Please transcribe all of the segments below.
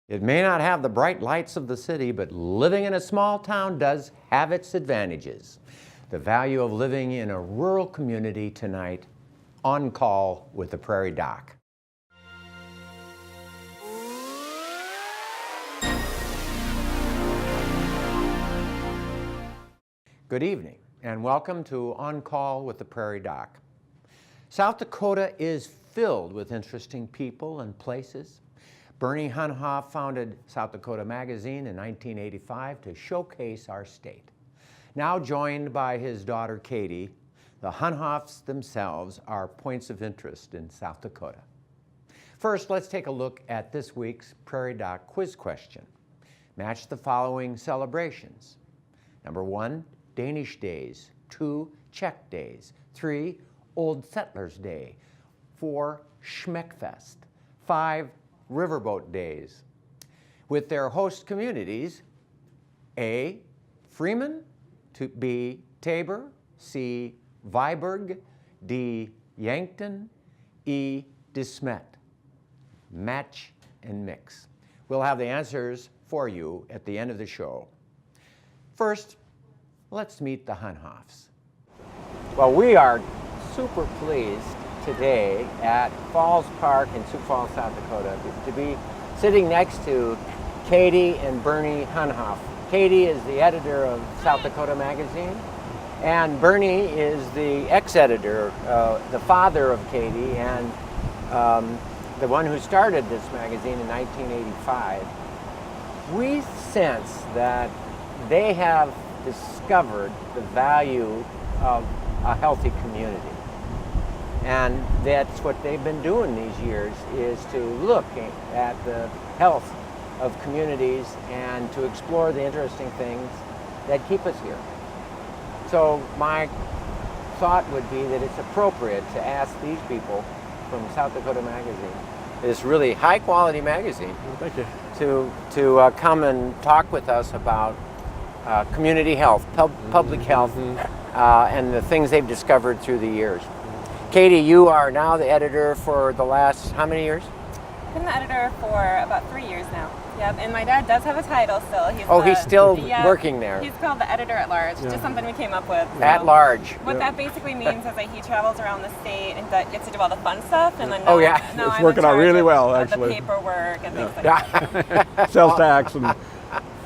It may not have the bright lights of the city, but living in a small town does have its advantages. The value of living in a rural community tonight, On Call with the Prairie Doc. Good evening, and welcome to On Call with the Prairie Doc. South Dakota is filled with interesting people and places. Bernie Hunhoff founded South Dakota Magazine in 1985 to showcase our state. Now joined by his daughter Katie, the Hunhoffs themselves are points of interest in South Dakota. First, let's take a look at this week's Prairie Doc quiz question. Match the following celebrations. Number 1, Danish Days. 2, Czech Days. 3, Old Settlers Day. 4, Schmeckfest. 5, Riverboat Days. With their host communities, A, Freeman, B, Tabor, C, Viborg, D, Yankton, E, De Smet. Match and mix. We'll have the answers for you at the end of the show. First, let's meet the Hunhoffs. Well, we are super pleased today at Falls Park in Sioux Falls, South Dakota, to be sitting next to Katie and Bernie Hunhoff. Katie is the editor of South Dakota Magazine, and Bernie is the ex-editor, the father of Katie, and the one who started this magazine in 1985. We sense that they have discovered the value of a healthy community. And that's what they've been doing these years, is to look at the health of communities and to explore the interesting things that keep us here. So my thought would be that it's appropriate to ask these people from South Dakota Magazine, this really high quality magazine, Thank you. to come and talk with us about community health, public health, and the things they've discovered through the years. Katie, you are now the editor for the last how many years? I've been the editor for about 3 years now. Yep, and my dad does have a title still. He's still working there. He's called the editor at large, just something we came up with. At large. What that basically means is that he travels around the state and gets to do all the fun stuff, and then now it's working out really well, actually. The paperwork and things like that. Sales tax and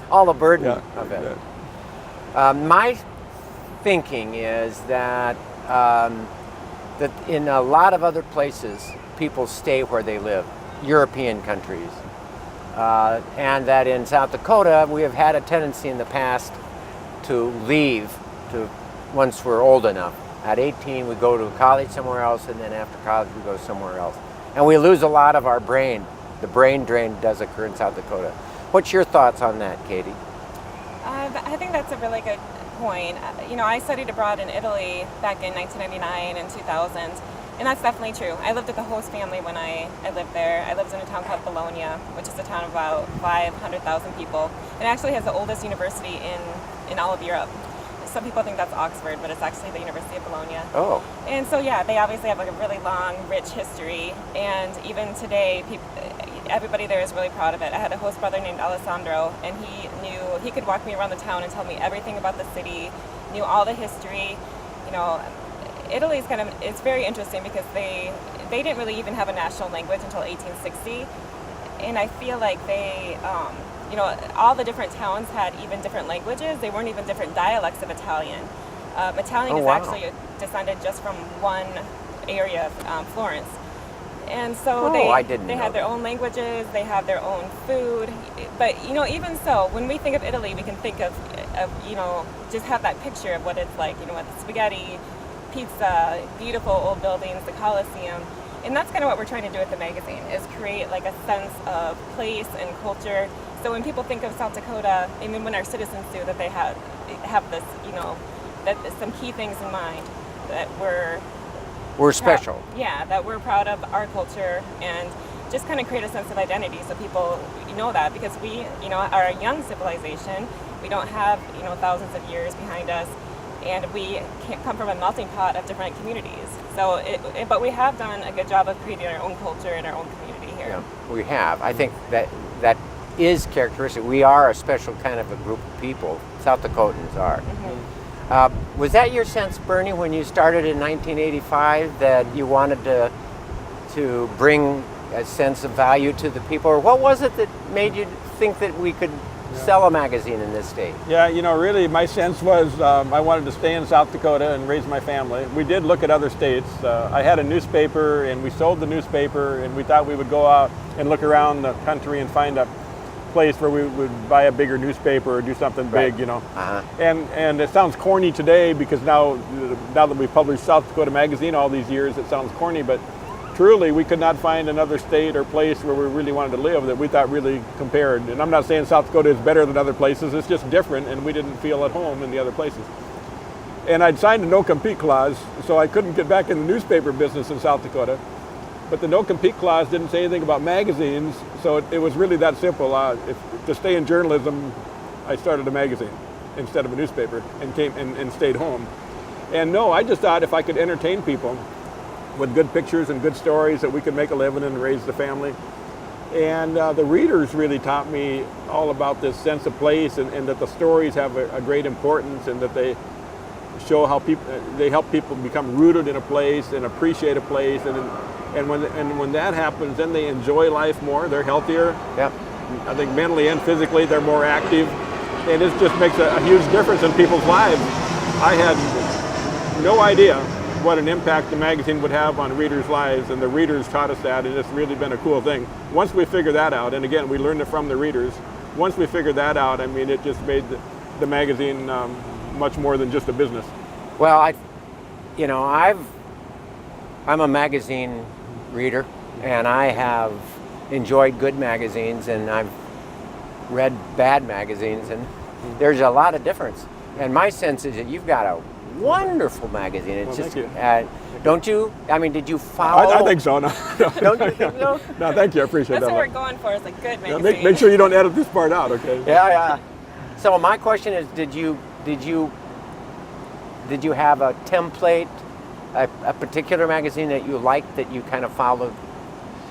all the burden of it. My thinking is that that in a lot of other places, people stay where they live, European countries. And that in South Dakota, we have had a tendency in the past to leave once we're old enough. At 18, we go to college somewhere else, and then after college, we go somewhere else. And we lose a lot of our brain. The brain drain does occur in South Dakota. What's your thoughts on that, Katie? I think that's a really good point. You know, I studied abroad in Italy back in 1999 and 2000, and that's definitely true. I lived with the host family when I lived there. I lived in a town called Bologna, which is a town of about 500,000 people. It actually has the oldest university in all of Europe. Some people think that's Oxford, but it's actually the University of Bologna. Oh. And so, yeah, they obviously have like a really long, rich history, and even today, everybody there is really proud of it. I had a host brother named Alessandro, and he could walk me around the town and tell me everything about the city, knew all the history. You know, Italy's it's very interesting because they didn't really even have a national language until 1860, and I feel like they, you know, all the different towns had even different languages. They weren't even different dialects of Italian. Italian is actually descended just from one area of Florence. And so they had their own languages, they have their own food. But, you know, even so, when we think of Italy, we can think of you know, just have that picture of what it's like, you know, with spaghetti, pizza, beautiful old buildings, the Colosseum. And that's kind of what we're trying to do with the magazine, is create like a sense of place and culture. So when people think of South Dakota, I mean, when our citizens do, that they have this, you know, that some key things in mind, that we're special. That we're proud of our culture, and just kind of create a sense of identity so people know that, because we, you know, are a young civilization. We don't have, you know, thousands of years behind us, and we can't come from a melting pot of different communities. So, but we have done a good job of creating our own culture and our own community here. Yeah, we have. I think that is characteristic. We are a special kind of a group of people. South Dakotans are. Was that your sense, Bernie, when you started in 1985, that you wanted to bring a sense of value to the people? Or what was it that made you think that we could sell a magazine in this state? Yeah, really my sense was I wanted to stay in South Dakota and raise my family. We did look at other states. I had a newspaper and we sold the newspaper, and we thought we would go out and look around the country and find a place where we would buy a bigger newspaper or do something big, And it sounds corny today because now that we've published South Dakota Magazine all these years, it sounds corny, but truly we could not find another state or place where we really wanted to live that we thought really compared. And I'm not saying South Dakota is better than other places, it's just different, and we didn't feel at home in the other places. And I'd signed a no-compete clause, so I couldn't get back in the newspaper business in South Dakota. But the no-compete clause didn't say anything about magazines, so it was really that simple. To stay in journalism, I started a magazine instead of a newspaper and stayed home. And no, I just thought if I could entertain people with good pictures and good stories that we could make a living and raise the family. And the readers really taught me all about this sense of place, and that the stories have a great importance, and that they show how they help people become rooted in a place and appreciate a place. And when that happens, then they enjoy life more. They're healthier. Yep. I think mentally and physically they're more active, and it just makes a huge difference in people's lives. I had no idea what an impact the magazine would have on readers' lives, and the readers taught us that, and it's really been a cool thing. Once we figured that out, and again, we learned it from the readers, once we figured that out, I mean, it just made the magazine much more than just a business. Well, I'm a magazine reader, and I have enjoyed good magazines, and I've read bad magazines, and there's a lot of difference. And my sense is that you've got a wonderful magazine. It's Well, just, thank you. don't you? I mean, did you follow? I think so. No, Don't you think so? No, thank you. I appreciate That's that. what we're going for, is a good Yeah, magazine. make sure you don't edit this part out, okay? Yeah. So my question is, did you have a template, a particular magazine that you liked that you kind of followed?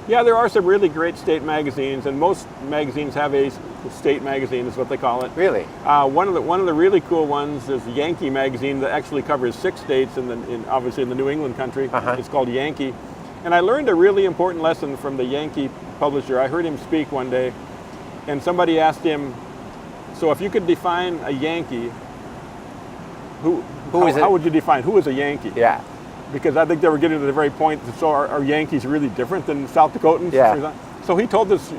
Yeah, there are some really great state magazines, and most magazines have a state magazine, is what they call it. Really? One of the really cool ones is Yankee magazine that actually covers 6 states obviously in the New England country. It's called Yankee. And I learned a really important lesson from the Yankee publisher. I heard him speak one day, and somebody asked him, so if you could define a Yankee, how would you define who is a Yankee? Yeah. Because I think they were getting to the very point, so are Yankees really different than South Dakotans? Yeah. So he told this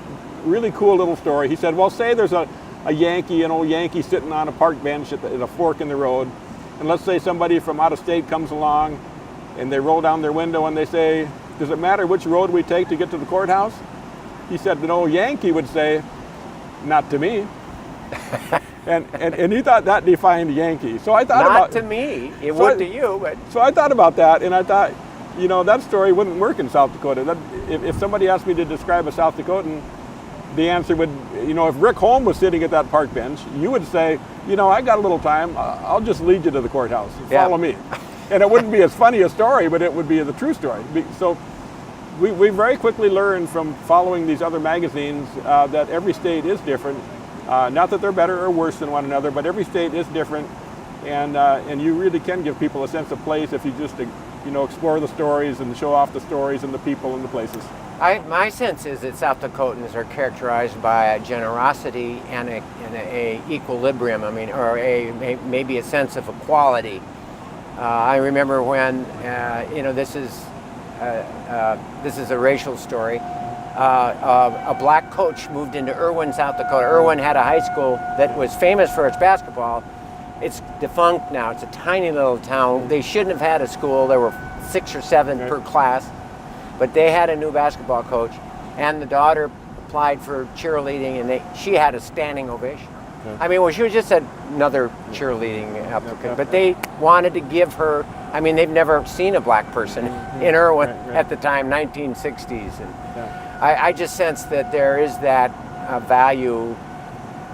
really cool little story. He said, well, say there's an old Yankee sitting on a park bench at a fork in the road, and let's say somebody from out of state comes along, and they roll down their window and they say, does it matter which road we take to get to the courthouse? He said, an old Yankee would say, not to me. And he thought that defined Yankee. So I thought Not to me. It would to you, but so I thought about that, and I thought, that story wouldn't work in South Dakota. If somebody asked me to describe a South Dakotan, the answer would, if Rick Holm was sitting at that park bench, you would say, I got a little time. I'll just lead you to the courthouse. Follow me. And it wouldn't be as funny a story, but it would be the true story. So we very quickly learned from following these other magazines that every state is different. Not that they're better or worse than one another, but every state is different, and you really can give people a sense of place if you just explore the stories and show off the stories and the people and the places. My sense is that South Dakotans are characterized by a generosity and a equilibrium. I mean, or maybe a sense of equality. I remember when this is a racial story. A black coach moved into Irwin, South Dakota. Irwin had a high school that was famous for its basketball. It's defunct now. It's a tiny little town. They shouldn't have had a school. There were 6 or 7 per class. But they had a new basketball coach, and the daughter applied for cheerleading, and she had a standing ovation. I mean, she was just another cheerleading applicant, but they wanted to give her, I mean, they've never seen a black person in Irwin at the time, 1960s. And I just sense that there is that value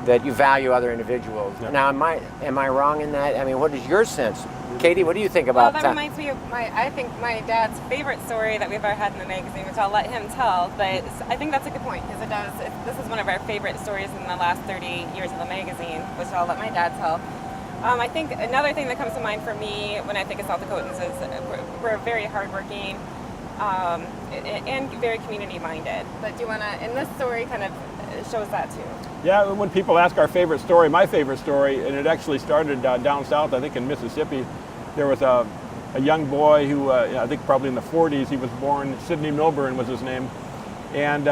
that you value other individuals. Yeah. Now, am I wrong in that? I mean, what is your sense? Katie, what do you think Well, about that reminds me of I think my dad's favorite story that we've ever had in the magazine, which I'll let him tell, but I think that's a good point, because this is one of our favorite stories in the last 30 years of the magazine, which I'll let my dad tell. I think another thing that comes to mind for me when I think of South Dakotans is we're very hardworking and very community-minded. But do you want to, and this story kind of shows that too. Yeah, when people ask our favorite story, my favorite story, and it actually started down south, I think in Mississippi. There was a young boy who, I think probably in the 40s, he was born, Sidney Milburn was his name, and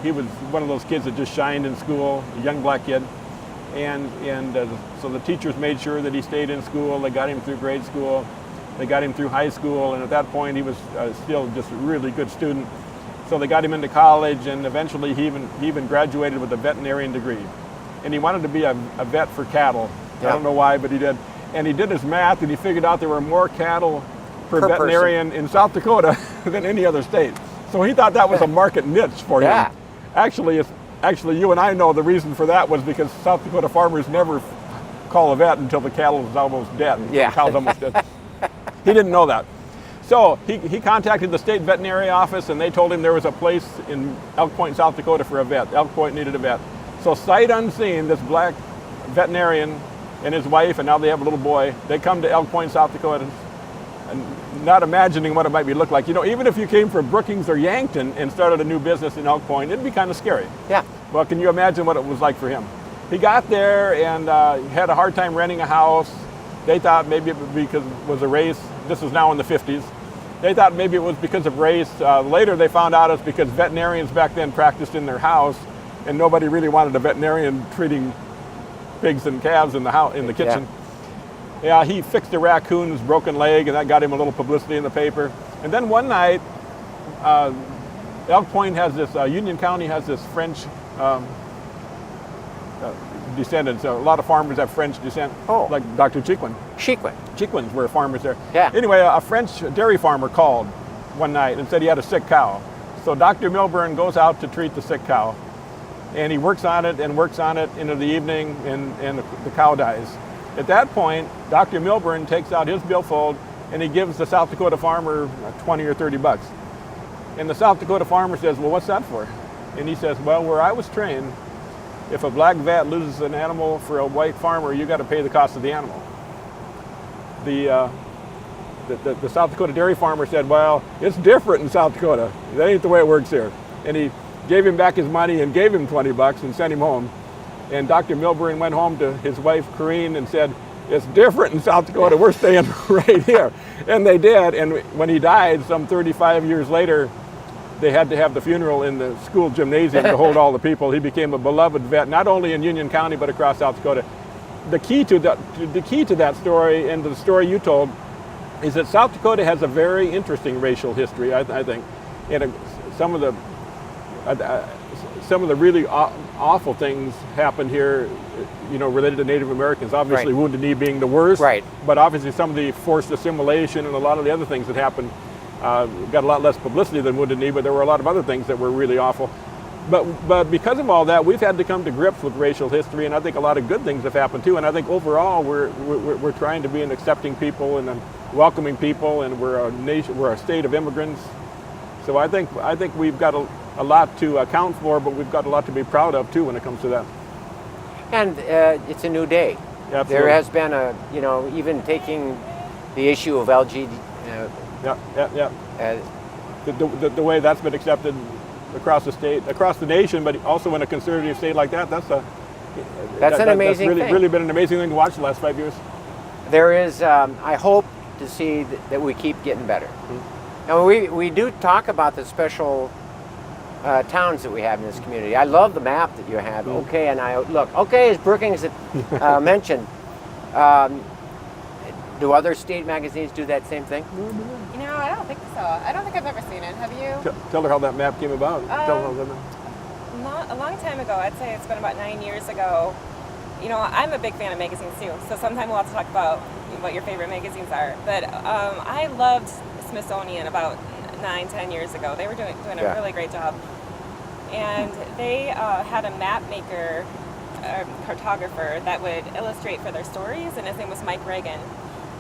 he was one of those kids that just shined in school, a young black kid, and so the teachers made sure that he stayed in school. They got him through grade school, they got him through high school, and at that point he was still just a really good student. So they got him into college, and eventually he even graduated with a veterinarian degree. And he wanted to be a vet for cattle. Yeah. I don't know why, but he did. And he did his math, and he figured out there were more cattle per veterinarian in South Dakota than any other state. So he thought that was a market niche for him. Yeah. Actually, you and I know the reason for that was because South Dakota farmers never call a vet until the cattle is almost dead. Yeah. The cow's almost dead. He didn't know that. So he contacted the state veterinary office, and they told him there was a place in Elk Point, South Dakota for a vet. Elk Point needed a vet. So sight unseen, this black veterinarian and his wife, and now they have a little boy, they come to Elk Point, South Dakota, and not imagining what it might be look like. You know, even if you came from Brookings or Yankton and started a new business in Elk Point, it'd be kind of scary. Yeah. Well, can you imagine what it was like for him? He got there and had a hard time renting a house. They thought maybe it would be because it was a race. This is now in the 50s. They thought maybe it was because of race. Later they found out it's because veterinarians back then practiced in their house, and nobody really wanted a veterinarian treating pigs and calves in the house, in the kitchen. Yeah, he fixed a raccoon's broken leg, and that got him a little publicity in the paper. And then one night, Elk Point has this, Union County has this French descendants. A lot of farmers have French descent, like Dr. Chiquin. Chiquins were farmers there. Yeah. Anyway, a French dairy farmer called one night and said he had a sick cow. So Dr. Milburn goes out to treat the sick cow, and he works on it into the evening, and the cow dies. At that point, Dr. Milburn takes out his billfold and he gives the South Dakota farmer 20 or 30 bucks. And the South Dakota farmer says, well, what's that for? And he says, well, where I was trained, if a black vet loses an animal for a white farmer, you got to pay the cost of the animal. The South Dakota dairy farmer said, well, it's different in South Dakota. That ain't the way it works here. And he gave him back his money and gave him 20 bucks and sent him home. And Dr. Milburn went home to his wife, Corrine, and said, it's different in South Dakota. We're staying right here. And they did. And when he died, some 35 years later, they had to have the funeral in the school gymnasium to hold all the people. He became a beloved vet, not only in Union County, but across South Dakota. The key to that story, and the story you told, is that South Dakota has a very interesting racial history, I think. And some of the really awful things happened here, you know, related to Native Americans. Obviously, Right. Wounded Knee being the worst. Right. But obviously, some of the forced assimilation and a lot of the other things that happened got a lot less publicity than Wounded Knee. But there were a lot of other things that were really awful. But because of all that, we've had to come to grips with racial history, and I think a lot of good things have happened too. And I think overall, we're trying to be an accepting people and a welcoming people, and we're a nation, we're a state of immigrants. So I think we've got a lot to account for, but we've got a lot to be proud of too when it comes to that. And it's a new day. Absolutely. There has been a, you know, even taking the issue of LG. The way that's been accepted across the state, across the nation, but also in a conservative state like that, that's an amazing thing. thing. Really been an amazing thing to watch the last 5 years. There is, I hope to see that we keep getting better. And we do talk about the special towns that we have in this community. I love the map that you have. Okay, and as Brookings mentioned, do other state magazines do that same thing? You know, I don't think so. I don't think I've ever seen it. Have you? Tell her how that map came about. Tell her how that Not a long time ago. I'd say it's been about 9 years ago. You know, I'm a big fan of magazines too, so sometime we'll have to talk about what your favorite magazines are. But I loved Smithsonian about 9-10 years ago. They were doing a really great job. And they had a map maker cartographer that would illustrate for their stories, and his name was Mike Reagan.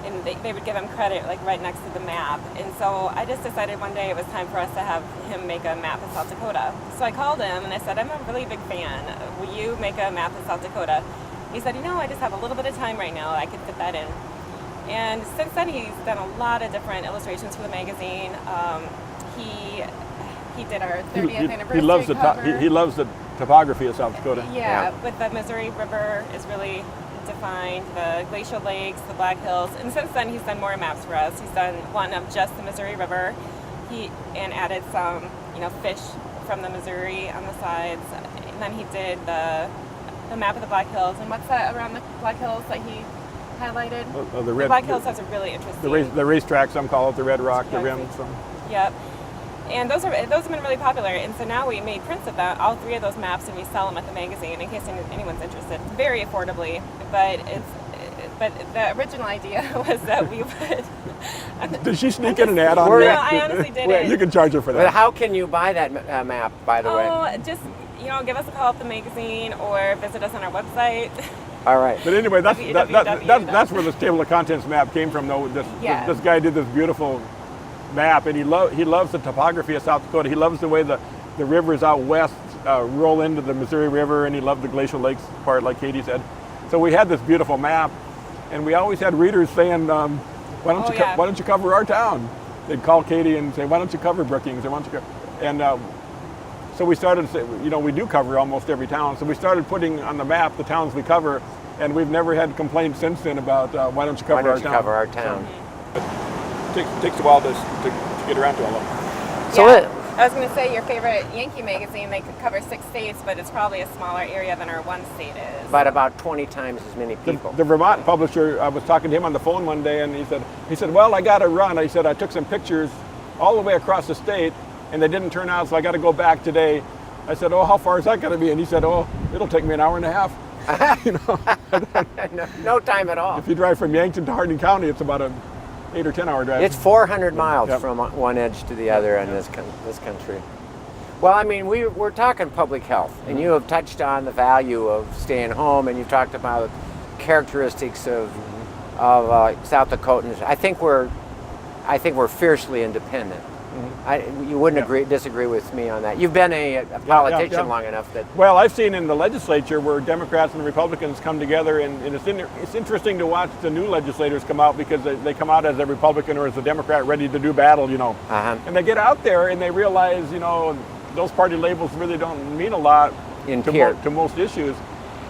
And they would give him credit like right next to the map. And so I just decided one day it was time for us to have him make a map of South Dakota. So I called him and I said, I'm a really big fan. Will you make a map of South Dakota? He said, I just have a little bit of time right now. I could fit that in. And since then he's done a lot of different illustrations for the magazine. He did our 30th anniversary cover. He loves the topography of South Dakota. Yeah, with the Missouri River is really defined, the glacial lakes, the Black Hills, and since then he's done more maps for us. He's done one of just the Missouri River, and added some, fish from the Missouri on the sides. And then he did the map of the Black Hills. And what's that around the Black Hills that he highlighted? The Black Hills has a really interesting. The racetrack, some call it the Red Rock, the rim. Yep. And those have been really popular, and so now we made prints of that, all 3 of those maps, and we sell them at the magazine in case anyone's interested, very affordably. But the original idea was that we would. Did she sneak in an ad on No, that? I honestly didn't. You can charge her for that. But how can you buy that map, by the way? Oh, just give us a call at the magazine or visit us on our website. All right. But anyway, that's www. where this table of contents map came from, though. This guy did this beautiful map, and he loves the topography of South Dakota. He loves the way the rivers out west roll into the Missouri River, and he loved the glacial lakes part, like Katie said. So we had this beautiful map, and we always had readers saying, why don't you cover our town? They'd call Katie and say, why don't you cover Brookings? Or why don't you cover? And so we started to say, we do cover almost every town. So we started putting on the map the towns we cover, and we've never had complaints since then about why don't you cover our town? Cover our town? Takes a while to get around to all of them. So I was going to say your favorite Yankee magazine, they could cover 6 states, but it's probably a smaller area than our one state is. But about 20 times as many people. The Vermont publisher, I was talking to him on the phone one day, and he said, well, I got to run. I said, I took some pictures all the way across the state, and they didn't turn out, so I got to go back today. I said, oh, how far is that going to be? And he said, oh, it'll take me an hour and a half. No time at all. If you drive from Yankton to Hardin County, it's about an 8 or 10 hour drive. It's 400 miles from one edge to the other in this country. Well, I mean, we're talking public health, and you have touched on the value of staying home, and you've talked about characteristics of South Dakotans. I think we're fiercely independent. You wouldn't disagree with me on that. You've been a politician long enough that. Well, I've seen in the legislature where Democrats and Republicans come together, and it's interesting to watch the new legislators come out, because they come out as a Republican or as a Democrat ready to do battle, And they get out there and they realize, those party labels really don't mean a lot to most issues,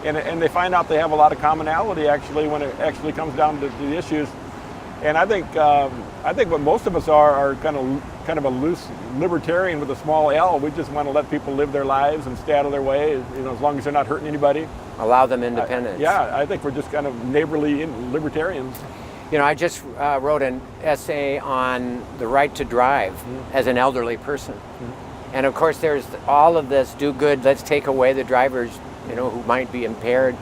and they find out they have a lot of commonality actually when it actually comes down to the issues. And I think what most of us are kind of a loose libertarian with a small L. We just want to let people live their lives and stay out of their way, as long as they're not hurting anybody. Allow them independence. I think we're just kind of neighborly libertarians. I just wrote an essay on the right to drive as an elderly person. And of course there's all of this do good, let's take away the drivers, who might be impaired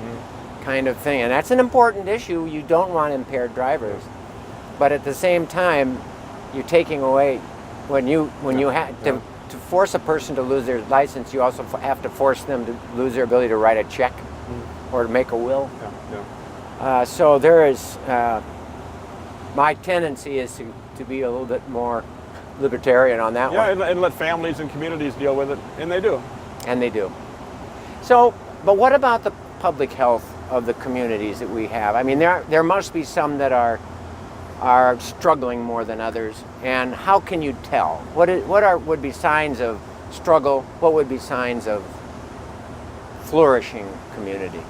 kind of thing. And that's an important issue. You don't want impaired drivers. But at the same time, you're taking away, when you have to force a person to lose their license, you also have to force them to lose their ability to write a check or to make a will. So there is, my tendency is to be a little bit more libertarian on that one. Yeah, and let families and communities deal with it, and they do. And they do. So, but what about the public health of the communities that we have? I mean, there must be some that are struggling more than others, and how can you tell? What would be signs of struggle? What would be signs of flourishing community?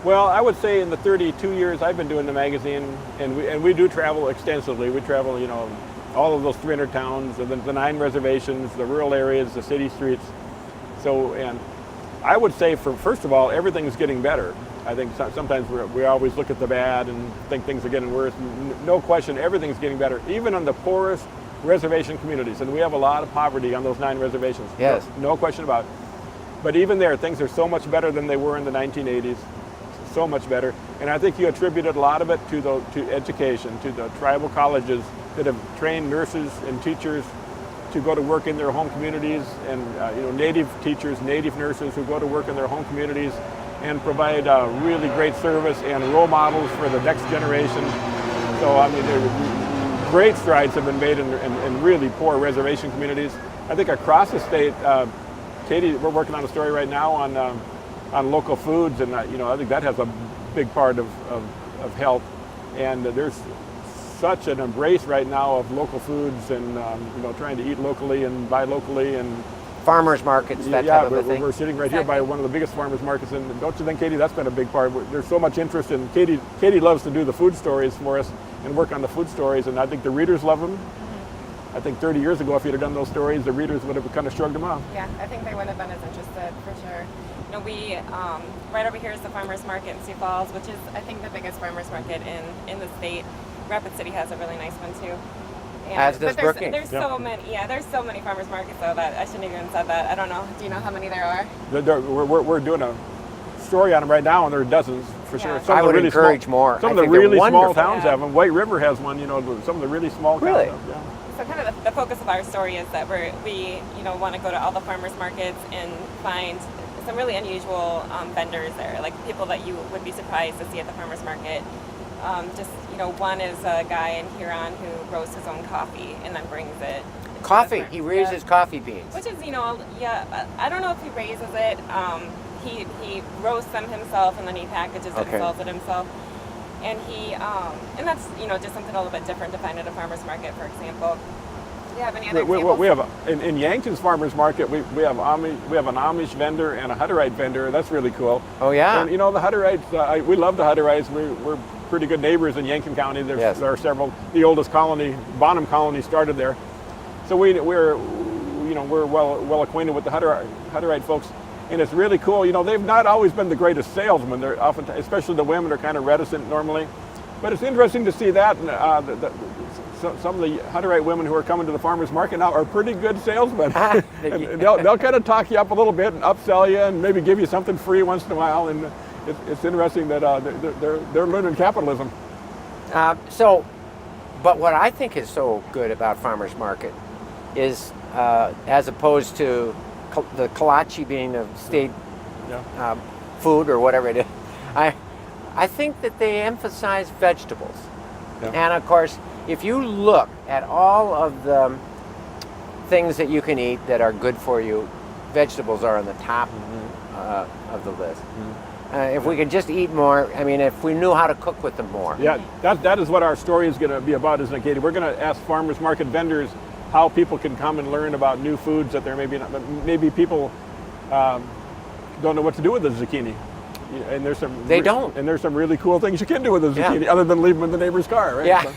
Well, I would say in the 32 years I've been doing the magazine, and we do travel extensively. We travel, all of those 300 towns, the 9 reservations, the rural areas, the city streets. So, and I would say, first of all, everything's getting better. I think sometimes we always look at the bad and think things are getting worse. No question, everything's getting better, even on the poorest reservation communities. And we have a lot of poverty on those 9 reservations. Yes. No question about it. But even there, things are so much better than they were in the 1980s. So much better. And I think you attributed a lot of it to education, to the tribal colleges that have trained nurses and teachers to go to work in their home communities, and native teachers, native nurses who go to work in their home communities and provide really great service and role models for the next generation. So I mean, great strides have been made in really poor reservation communities. I think across the state, Katie, we're working on a story right now on local foods, and I think that has a big part of health. And there's such an embrace right now of local foods and trying to eat locally and buy locally and farmers markets, that type of a thing. We're sitting right here by one of the biggest farmers markets, and don't you think, Katie, that's been a big part? There's so much interest in Katie loves to do the food stories for us and work on the food stories, and I think the readers love them. I think 30 years ago, if you'd have done those stories, the readers would have kind of shrugged them off. Yeah, I think they wouldn't have been as interested, for sure. We, right over here is the farmers market in Sioux Falls, which is, I think, the biggest farmers market in the state. Rapid City has a really nice one too. As does Brookings. There's so many farmers markets though that I shouldn't have even said that. I don't know. Do you know how many there are? We're doing a story on them right now, and there are dozens for sure. I would encourage more. Some of the really small towns have them. White River has one. Some of the really small towns. Really? So kind of the focus of our story is that we want to go to all the farmers markets and find some really unusual vendors there, like people that you would be surprised to see at the farmers market. One is a guy in Huron who roasts his own coffee and then brings it. Coffee. He raises coffee beans. Which is, I don't know if he raises it. He roasts them himself and then he packages it and sells it himself. And and that's just something a little bit different to find at a farmer's market, for example. Do you have any other examples? We have in Yankton's farmers market. We have an Amish vendor and a Hutterite vendor. That's really cool. Oh yeah. And the Hutterites, we love the Hutterites. We're pretty good neighbors in Yankton County. There are several. The oldest colony, Bonham Colony, started there. So we're well acquainted with the Hutterite folks, and it's really cool. They've not always been the greatest salesmen. They're often, especially the women, are kind of reticent normally. But it's interesting to see that some of the Hutterite women who are coming to the farmers market now are pretty good salesmen. And they'll kind of talk you up a little bit and upsell you and maybe give you something free once in a while. And it's interesting that they're learning capitalism. But what I think is so good about farmers market is, as opposed to the kolache being a state food or whatever it is, I think that they emphasize vegetables. Yeah. And of course, if you look at all of the things that you can eat that are good for you, vegetables are on the top of the list. If we could just eat more, if we knew how to cook with them more. Yeah, that is what our story is going to be about, isn't it, Katie? We're going to ask farmers market vendors how people can come and learn about new foods that there maybe people don't know what to do with the zucchini. And there's some there's some really cool things you can do with the zucchini other than leave them in the neighbor's car, right? Yeah.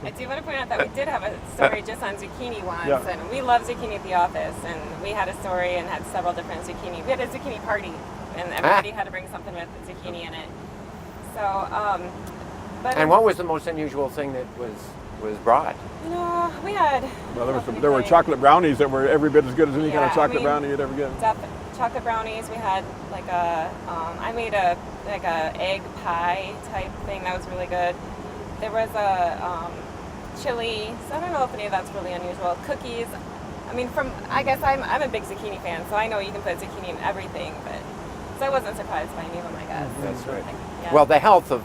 I do want to point out that we did have a story just on zucchini once, and we love zucchini at the office, and we had a story and had several different zucchini. We had a zucchini party, and everybody had to bring something with zucchini in it. So, and what was the most unusual thing that was brought? We had. Well, there were chocolate brownies that were every bit as good as any kind of chocolate brownie you'd ever get. Chocolate brownies. We had I made a egg pie type thing that was really good. There was a chili. So I don't know if any of that's really unusual. Cookies. I guess I'm a big zucchini fan, so I know you can put zucchini in everything, but so I wasn't surprised by any of them, I guess. That's right. Well, the health of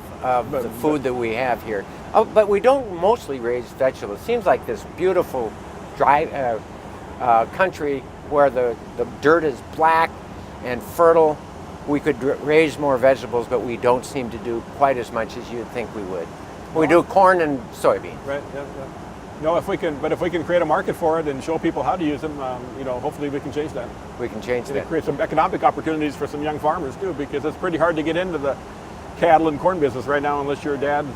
the food that we have here. Oh, but we don't mostly raise vegetables. It seems like this beautiful dry country where the dirt is black and fertile. We could raise more vegetables, but we don't seem to do quite as much as you'd think we would. We do corn and soybeans. Right. Yeah. No, if we can create a market for it and show people how to use them, hopefully we can change that. We can change that. Create some economic opportunities for some young farmers too, because it's pretty hard to get into the cattle and corn business right now unless your dad's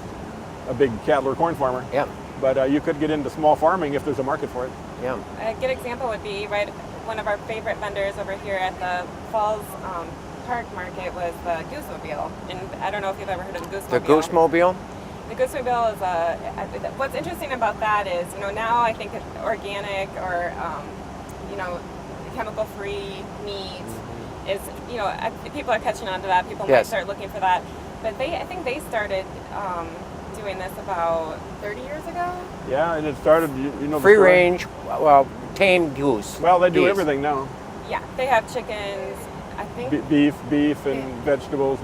a big cattle or corn farmer. Yeah. But you could get into small farming if there's a market for it. Yeah. A good example would be one of our favorite vendors over here at the Falls Park Market was the Goosemobile, and I don't know if you've ever heard of the Goosemobile. The Goosemobile? The Goosemobile is what's interesting about that is, now I think organic or, chemical-free meat is, people are catching on to that. People might start looking for that. But I think they started doing this about 30 years ago. Yeah, and it started, you know, the Free story. range, well, tame goose. Well, they do geese. everything now. Yeah, they have chickens, I think. Beef and vegetables.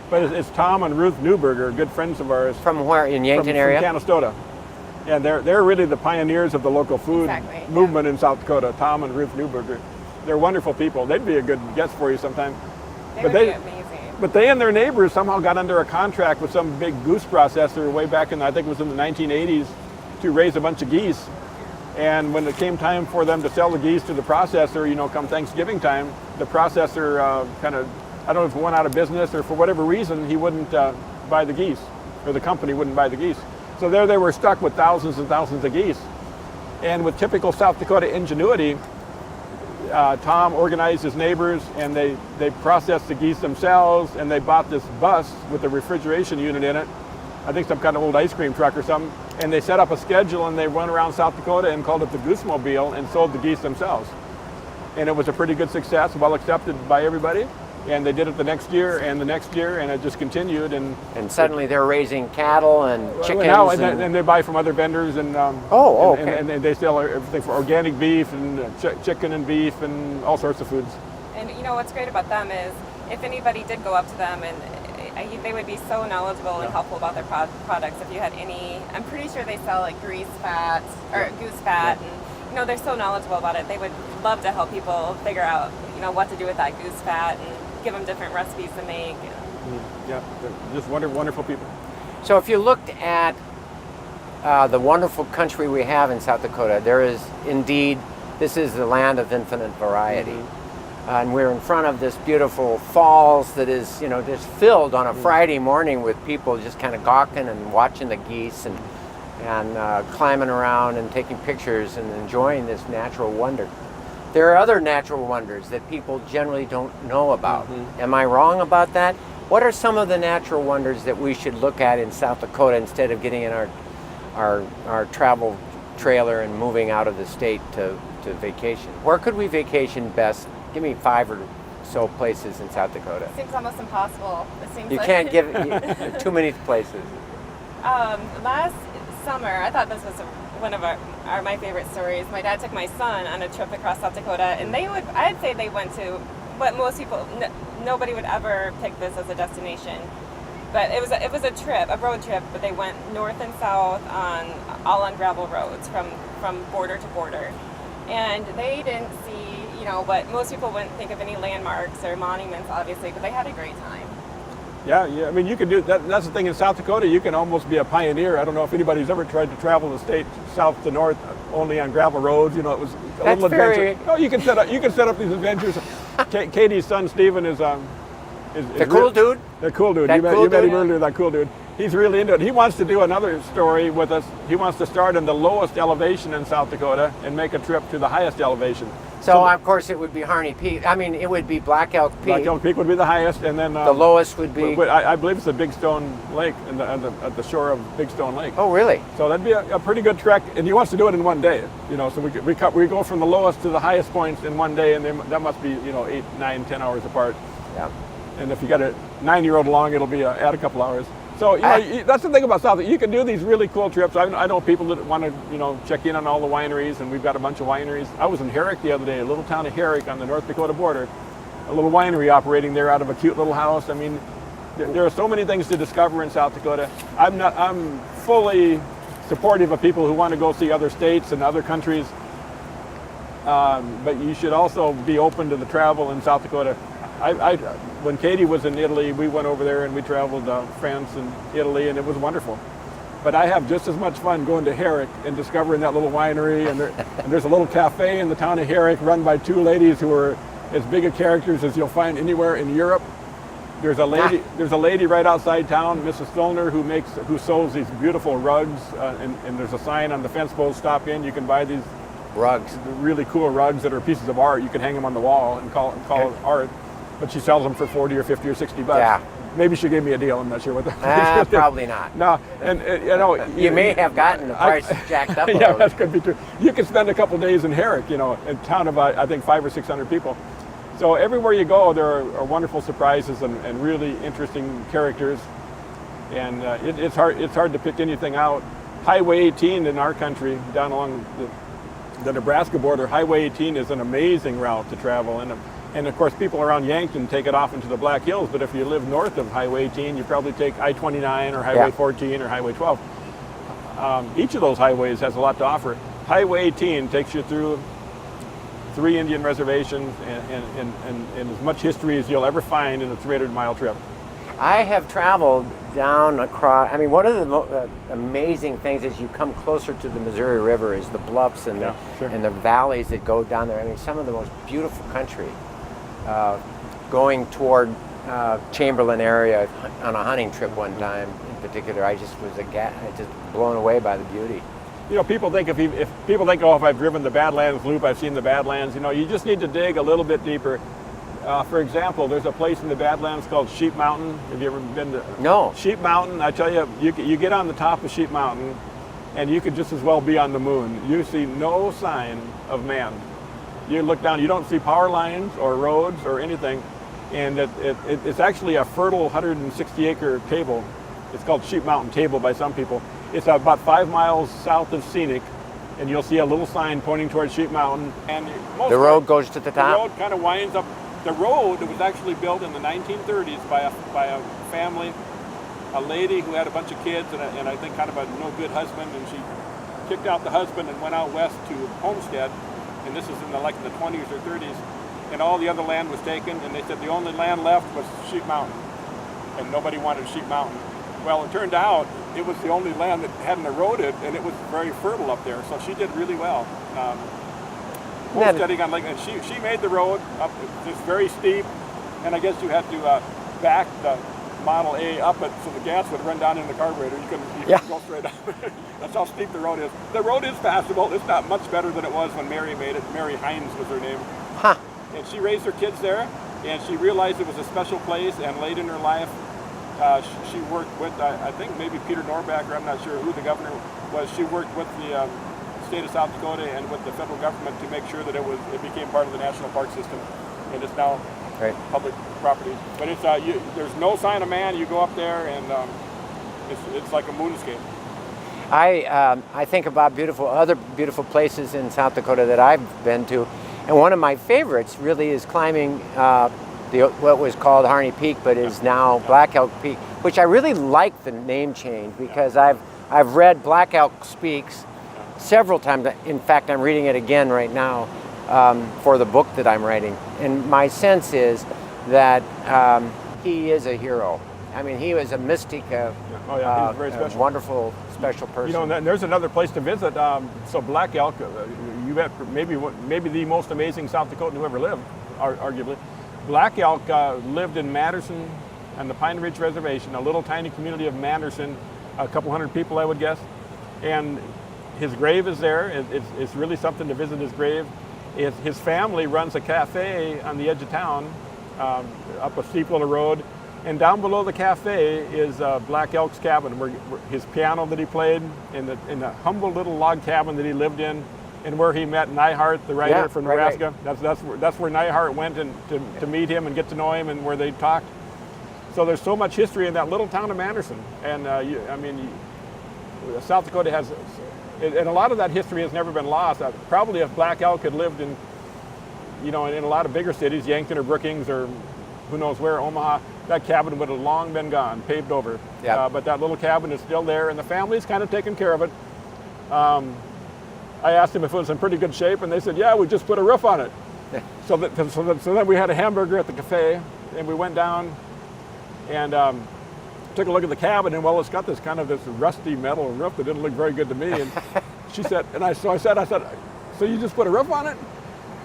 But it's Tom and Ruth Newberger, good friends of ours. From where, in Yankton area? From Canastota. Yeah, they're really the pioneers of the local food movement in South Dakota, Tom and Ruth Newberger. They're wonderful people. They'd be a good guest for you sometime. They would be amazing. But they and their neighbors somehow got under a contract with some big goose processor way back in, I think it was in the 1980s, to raise a bunch of geese. And when it came time for them to sell the geese to the processor, you know, come Thanksgiving time, the processor kind of, I don't know if it went out of business or for whatever reason, he wouldn't buy the geese, or the company wouldn't buy the geese. So there they were stuck with thousands and thousands of geese. And with typical South Dakota ingenuity, Tom organized his neighbors, and they processed the geese themselves, and they bought this bus with a refrigeration unit in it, I think some kind of old ice cream truck or something, and they set up a schedule and they went around South Dakota and called it the Goose Mobile and sold the geese themselves. And it was a pretty good success, well accepted by everybody. And they did it the next year, and it just continued. And suddenly they're raising cattle and chickens. Now, and they buy from other vendors, and okay. and they sell everything for organic beef and chicken and beef and all sorts of foods. And you know what's great about them is if anybody did go up to them, and they would be so knowledgeable and helpful about their products. If you had any, I'm pretty sure they sell like grease fat or goose fat, and you know they're so knowledgeable about it. They would love to help people figure out, you know, what to do with that goose fat and give them different recipes to make. Yeah, they're just wonderful people. So if you looked at the wonderful country we have in South Dakota, there is indeed, this is the land of infinite variety. And we're in front of this beautiful falls that is, you know, just filled on a Friday morning with people just kind of gawking and watching the geese and climbing around and taking pictures and enjoying this natural wonder. There are other natural wonders that people generally don't know about. Am I wrong about that? What are some of the natural wonders that we should look at in South Dakota instead of getting in our travel trailer and moving out of the state to vacation? Where could we vacation best? Give me 5 or so places in South Dakota. It seems almost impossible. It seems you like can't give too many places. Last summer, I thought this was one of my favorite stories. My dad took my son on a trip across South Dakota, and I'd say they went to what most people, nobody would ever pick this as a destination. But it was a trip, a road trip, but they went north and south all on gravel roads from border to border. And they didn't see, you know, what most people wouldn't think of any landmarks or monuments, obviously, but they had a great time. Yeah. I mean, you can do that. That's the thing in South Dakota. You can almost be a pioneer. I don't know if anybody's ever tried to travel the state south to north only on gravel roads. You know, it was a little adventure. No, you can set up these adventures. Katie's son Stephen is the cool dude. The cool dude. You met him earlier. That cool dude. He's really into it. He wants to do another story with us. He wants to start in the lowest elevation in South Dakota and make a trip to the highest elevation. So of course it would be Harney Peak. I mean, it would be Black Elk Peak. Black Elk Peak would be the highest, and then the lowest would be. I believe it's the Big Stone Lake, at the shore of Big Stone Lake. Oh, really? So that'd be a pretty good trek, and he wants to do it in one day. You know, so we go from the lowest to the highest points in one day, and that must be 8, 9, 10 hours apart. Yeah. And if you got a 9-year-old along, it'll be add a couple hours. So that's the thing about South. You can do these really cool trips. I know people that want to check in on all the wineries, and we've got a bunch of wineries. I was in Herrick the other day, a little town of Herrick on the North Dakota border, a little winery operating there out of a cute little house. I mean, there are so many things to discover in South Dakota. I'm fully supportive of people who want to go see other states and other countries, but you should also be open to the travel in South Dakota. When Katie was in Italy, we went over there and we traveled France and Italy, and it was wonderful. But I have just as much fun going to Herrick and discovering that little winery, and there's a little cafe in the town of Herrick run by 2 ladies who are as big a characters as you'll find anywhere in Europe. There's a lady right outside town, Mrs. Stolner, who sews these beautiful rugs, and there's a sign on the fence post, stop in, you can buy these rugs, really cool rugs that are pieces of art. You can hang them on the wall and call it art. But she sells them for 40 or 50 or 60 bucks. Yeah. Maybe she gave me a deal. I'm not sure what that. Probably not. No, and you may have gotten the price jacked up. Yeah, that could be true. You could spend a couple days in Herrick, a town of I think 500 or 600 people. So everywhere you go, there are wonderful surprises and really interesting characters. And it's hard to pick anything out. Highway 18 in our country, down along the Nebraska border, Highway 18 is an amazing route to travel. And of course, people around Yankton take it off into the Black Hills, but if you live north of Highway 18, you probably take I-29 or Highway 14 or Highway 12. Each of those highways has a lot to offer. Highway 18 takes you through 3 Indian reservations and as much history as you'll ever find in a 300-mile trip. I have traveled down across, I mean, one of the amazing things as you come closer to the Missouri River is the bluffs and, and the valleys that go down there. I mean, some of the most beautiful country. Going toward Chamberlain area on a hunting trip one time in particular, I just was just blown away by the beauty. You know, people think if people think, oh, if I've driven the Badlands Loop, I've seen the Badlands. You know, you just need to dig a little bit deeper. For example, there's a place in the Badlands called Sheep Mountain. Have you ever been to? No. Sheep Mountain, I tell you, you get on the top of Sheep Mountain, and you could just as well be on the moon. You see no sign of man. You look down, you don't see power lines or roads or anything, and it's actually a fertile 160-acre table. It's called Sheep Mountain Table by some people. It's about 5 miles south of Scenic, and you'll see a little sign pointing towards Sheep Mountain. And the road goes to the top? The road kind of winds up. The road was actually built in the 1930s by a family, a lady who had a bunch of kids and I think kind of a no good husband, and she kicked out the husband and went out west to Homestead, and this is in the 20s or 30s, and all the other land was taken, and they said the only land left was Sheep Mountain, and nobody wanted Sheep Mountain. Well, it turned out it was the only land that hadn't eroded, and it was very fertile up there, so she did really well. Homesteading on and she made the road up, just very steep, and I guess you had to back the Model A up it so the gas would run down in the carburetor. You couldn't go straight up. That's how steep the road is. The road is passable. It's not much better than it was when Mary made it. Mary Hines was her name. Huh. And she raised her kids there, and she realized it was a special place, and late in her life, she worked with, I think maybe Peter Norback, or I'm not sure who the governor was. She worked with the state of South Dakota and with the federal government to make sure that it became part of the national park system, and it's now public property. But it's there's no sign of man. You go up there, and it's like a moonscape. I think about other beautiful places in South Dakota that I've been to, and one of my favorites really is climbing what was called Harney Peak, but is now Black Elk Peak, which I really like the name change because I've read Black Elk Speaks several times. In fact, I'm reading it again right now for the book that I'm writing. And my sense is that he is a hero. I mean, he was a mystic, he's very special. Wonderful, special person. You know, and there's another place to visit. So Black Elk, you have maybe the most amazing South Dakotan who ever lived, arguably. Black Elk lived in Manderson on the Pine Ridge Reservation, a little tiny community of Manderson, a couple hundred people, I would guess. And his grave is there. It's really something to visit his grave. His family runs a cafe on the edge of town, up a steep little road. And down below the cafe is Black Elk's cabin, where his piano that he played, in the humble little log cabin that he lived in, and where he met Neihart, the writer from Nebraska. Right. That's where Neihart went to meet him and get to know him, and where they talked. So there's so much history in that little town of Manderson. And South Dakota has, and a lot of that history has never been lost. Probably if Black Elk had lived in a lot of bigger cities, Yankton or Brookings or who knows where, Omaha, that cabin would have long been gone, paved over. Yep. But that little cabin is still there, and the family's kind of taken care of it. I asked them if it was in pretty good shape, and they said, yeah, we just put a roof on it. So then we had a hamburger at the cafe, and we went down and took a look at the cabin, and it's got this kind of this rusty metal roof that didn't look very good to me. And she said, I said, so you just put a roof on it?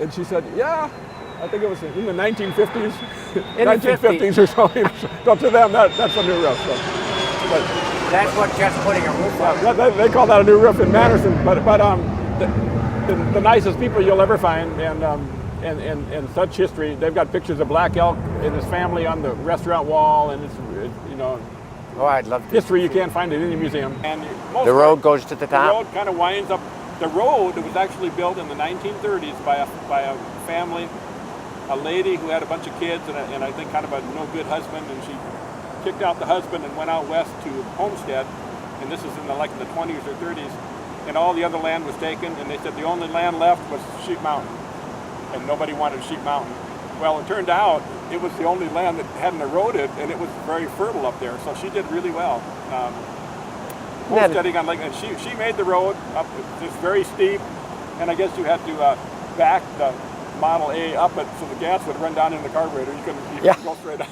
And she said, yeah. I think it was in the 1950s, 1950s or so. So to them, that's a new roof. So. But that's what just putting a roof on. They call that a new roof in Manderson. But the nicest people you'll ever find, and such history. They've got pictures of Black Elk and his family on the restaurant wall, and it's Oh, I'd love to. History you can't find in any museum. And the road goes to the top. The road kind of winds up. The road was actually built in the 1930s by a family, a lady who had a bunch of kids and I think kind of a no good husband, and she kicked out the husband and went out west to homestead, and this is in the 20s or 30s, and all the other land was taken, and they said the only land left was Sheep Mountain, and nobody wanted Sheep Mountain. Well, it turned out it was the only land that hadn't eroded, and it was very fertile up there, so she did really well. Homesteading on and she made the road up, it's very steep, and I guess you had to back the Model A up it so the gas would run down in the carburetor. You couldn't go straight up.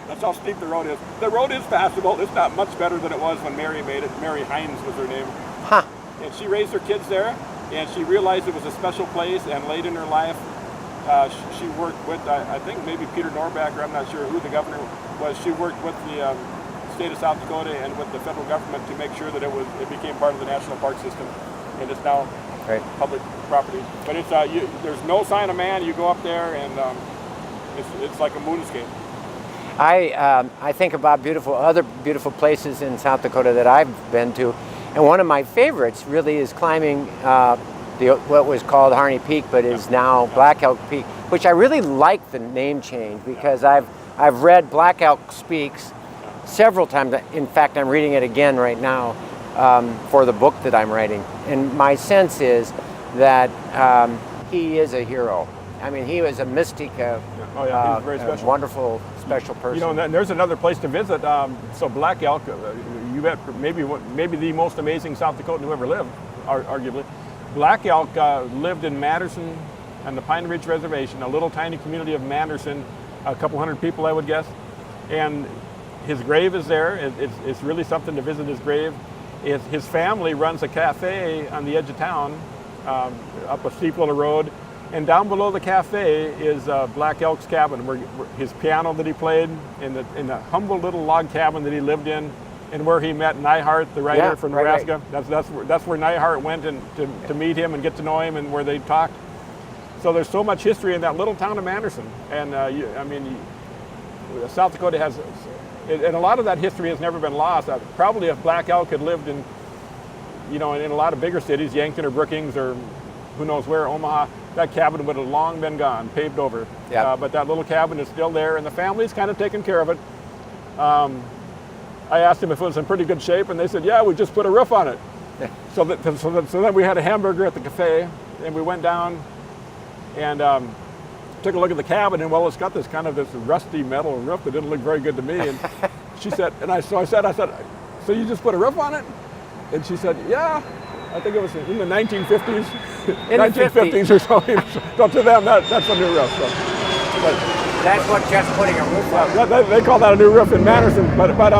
That's how steep the road is. The road is passable. It's not much better than it was when Mary made it. Mary Hines was her name. Huh. And she raised her kids there, and she realized it was a special place, and late in her life, she worked with, I think maybe Peter Norback, or I'm not sure who the governor was. She worked with the state of South Dakota and with the federal government to make sure that it became part of the national park system, and it's now public property. But it's there's no sign of man. You go up there, and it's like a moonscape. I think about other beautiful places in South Dakota that I've been to, and one of my favorites really is climbing what was called Harney Peak, but is now Black Elk Peak, which I really like the name change because I've read Black Elk Speaks several times. In fact, I'm reading it again right now for the book that I'm writing, and my sense is that he is a hero. I mean, he was a mystic, he's very special. Wonderful, special person. You know, and there's another place to visit. So Black Elk, you bet, maybe the most amazing South Dakotan who ever lived, arguably. Black Elk lived in Manderson on the Pine Ridge Reservation, a little tiny community of Manderson, a couple hundred people, I would guess. And his grave is there. It's really something to visit his grave. His family runs a cafe on the edge of town, up a steep little road. And down below the cafe is Black Elk's cabin, where his piano that he played, in the humble little log cabin that he lived in, and where he met Neihart, the writer from Nebraska. Right. That's where Neihart went to meet him and get to know him, and where they talked. So there's so much history in that little town of Manderson, and South Dakota has, and a lot of that history has never been lost. Probably if Black Elk had lived in a lot of bigger cities, Yankton or Brookings or who knows where, Omaha, that cabin would have long been gone, paved over. Yep. But that little cabin is still there, and the family's kind of taken care of it. I asked him if it was in pretty good shape, and they said, yeah, we just put a roof on it. So then we had a hamburger at the cafe, and we went down and took a look at the cabin, and it's got this kind of this rusty metal roof that didn't look very good to me. And she said, I said, so you just put a roof on it? And she said, yeah. I think it was in the 1950s, 1950s or so. So to them, that's a new roof. So. That's what just putting a roof on. They call that a new roof in Manderson. But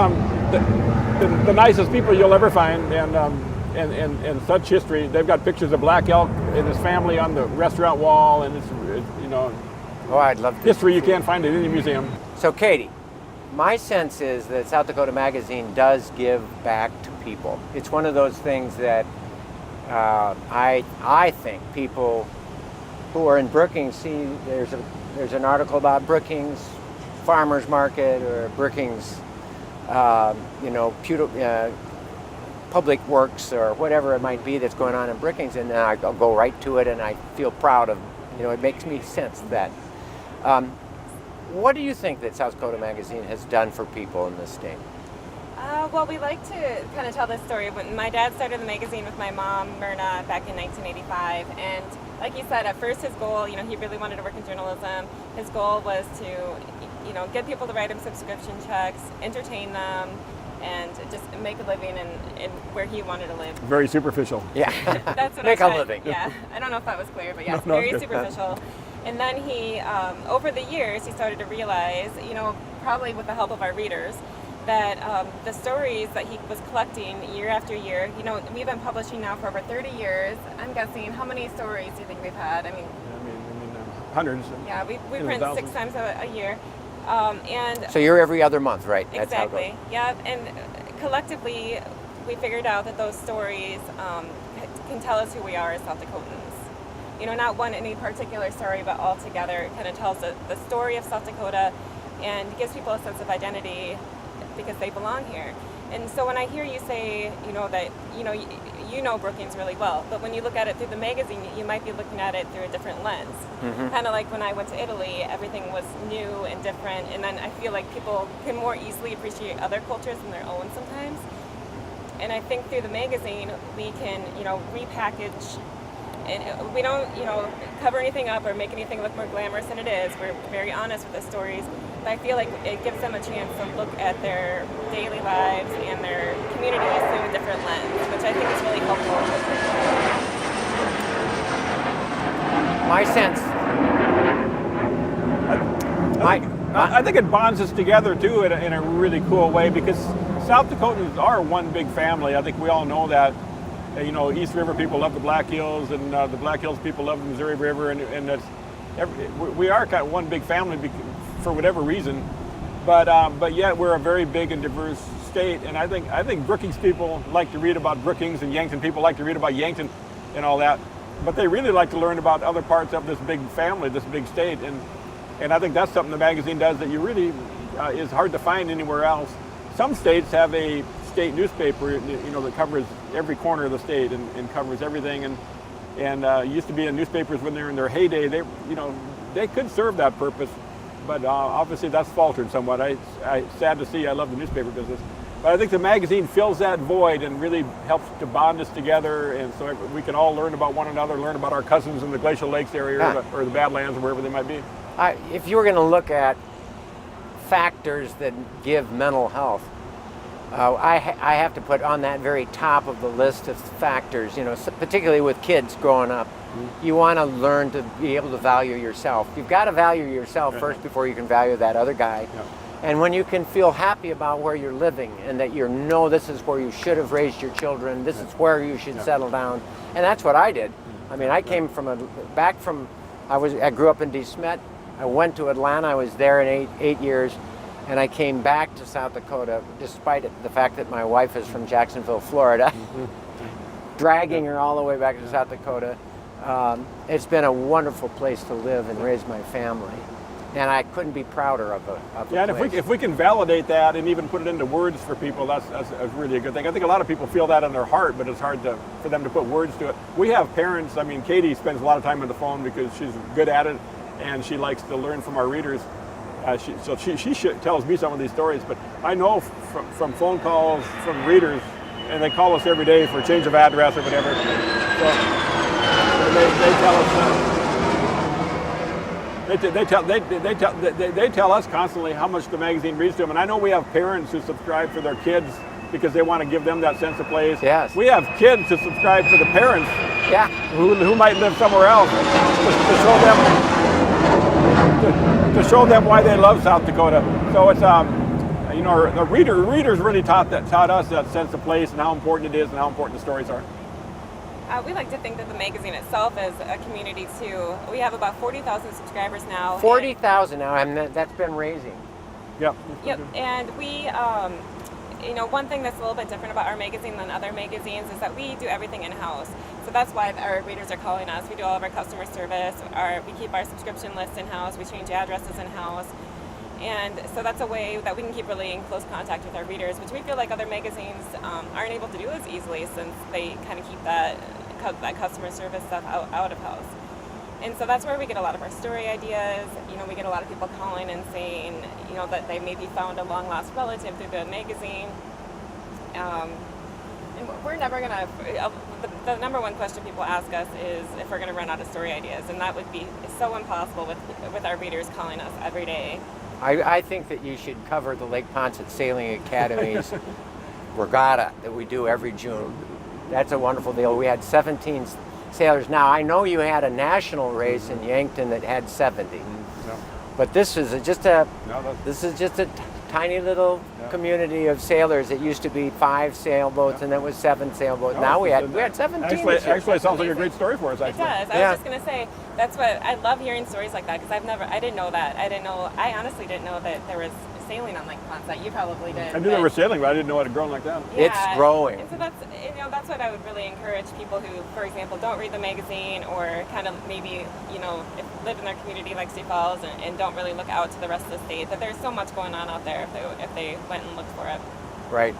the nicest people you'll ever find, and such history. They've got pictures of Black Elk and his family on the restaurant wall, and it's Oh, I'd love to. History you can't find in any museum. So, Katie, my sense is that South Dakota Magazine does give back to people. It's one of those things that I think people who are in Brookings see. There's an article about Brookings Farmers Market or Brookings, Public Works or whatever it might be that's going on in Brookings, and then I'll go right to it, and I feel proud of. It makes me sense that. What do you think that South Dakota Magazine has done for people in this state? Well, we like to kind of tell this story. When my dad started the magazine with my mom, Myrna, back in 1985, and like you said, at first his goal, he really wanted to work in journalism. His goal was to, get people to write him subscription checks, entertain them, and just make a living in where he wanted to live. Very superficial. Yeah. That's what make a living. Yeah. I don't know if that was clear, but yes, No, very superficial. And then he, over the years, he started to realize, probably with the help of our readers, that the stories that he was collecting year after year, we've been publishing now for over 30 years. I'm guessing, how many stories do you think we've had? I mean hundreds. Yeah, we print thousands. 6 times a year. And so you're every other month, right? That's exactly. How it goes. Yeah, and collectively, we figured out that those stories can tell us who we are as South Dakotans. Not one any particular story, but all together, it kind of tells the story of South Dakota and gives people a sense of identity because they belong here. And so when I hear you say, that, you you know Brookings really well, but when you look at it through the magazine, you might be looking at it through a different lens. Kind of like when I went to Italy, everything was new and different, and then I feel like people can more easily appreciate other cultures than their own sometimes. And I think through the magazine, we can, repackage, and we don't, cover anything up or make anything look more glamorous than it is. We're very honest with the stories. But I feel like it gives them a chance to look at their daily lives and their communities through a different lens, which I think is really helpful. My sense. I think it bonds us together too in a really cool way, because South Dakotans are one big family. I think we all know that. East River people love the Black Hills, and the Black Hills people love the Missouri River, and we are kind of one big family for whatever reason. But yet we're a very big and diverse state, and I think Brookings people like to read about Brookings, and Yankton people like to read about Yankton and all that. But they really like to learn about other parts of this big family, this big state, and I think that's something the magazine does that you really is hard to find anywhere else. Some states have a state newspaper, that covers every corner of the state and covers everything. And used to be in newspapers when they were in their heyday. They could serve that purpose, but obviously that's faltered somewhat. I sad to see. I love the newspaper business, but I think the magazine fills that void and really helps to bond us together, and so we can all learn about one another, learn about our cousins in the Glacial Lakes area or the Badlands or wherever they might be. If you were going to look at factors that give mental health, I have to put on that very top of the list of factors, particularly with kids growing up. You want to learn to be able to value yourself. You've got to value yourself first before you can value that other guy. Yeah. And when you can feel happy about where you're living and that this is where you should have raised your children, this is where you should settle down. And that's what I did. I mean, I came from I grew up in De Smet. I went to Atlanta. I was there in eight years. And I came back to South Dakota, despite the fact that my wife is from Jacksonville, Florida, dragging her all the way back to South Dakota. It's been a wonderful place to live and raise my family. And I couldn't be prouder of the place. And if we can validate that and even put it into words for people, that's really a good thing. I think a lot of people feel that in their heart, but it's hard for them to put words to it. We have parents. I mean, Katie spends a lot of time on the phone because she's good at it, and she likes to learn from our readers. She tells me some of these stories, but I know from phone calls from readers, and they call us every day for a change of address or whatever. So they tell us constantly how much the magazine reads to them, and I know we have parents who subscribe for their kids because they want to give them that sense of place. Yes. We have kids who subscribe for the parents. Yeah. Who might live somewhere else to show them why they love South Dakota. So it's the readers really taught us that sense of place and how important it is and how important the stories are. We like to think that the magazine itself is a community too. We have about 40,000 subscribers now. 40,000 now, and that's been raising. Yep. And we, one thing that's a little bit different about our magazine than other magazines is that we do everything in-house. So that's why our readers are calling us. We do all of our customer service. We keep our subscription list in-house. We change addresses in-house. And so that's a way that we can keep really in close contact with our readers, which we feel like other magazines aren't able to do as easily since they kind of keep that customer service stuff out of house. And so that's where we get a lot of our story ideas. We get a lot of people calling and saying, that they maybe found a long-lost relative through the magazine. And we're never going to, the number one question people ask us is if we're going to run out of story ideas. And that would be so impossible with our readers calling us every day. I think that you should cover the Lake Poncet Sailing Academy's regatta that we do every June. That's a wonderful deal. We had 17 sailors. Now, I know you had a national race in Yankton that had 70. No. But this is just a tiny little community of sailors. It used to be 5 sailboats, and then it was 7 sailboats. Now we had 17. Actually, it sounds like a great story for us. Actually. It does. I was just going to say that's what I love hearing stories like that because I didn't know that. I honestly didn't know that there was sailing on Lake Poncet. You probably did. I knew there was sailing, but I didn't know it had grown like that. Yeah. It's growing. And so that's what I would really encourage people who, for example, don't read the magazine or kind of maybe live in their community like Sioux Falls and don't really look out to the rest of the state. That there's so much going on out there if they went and looked for it. Right.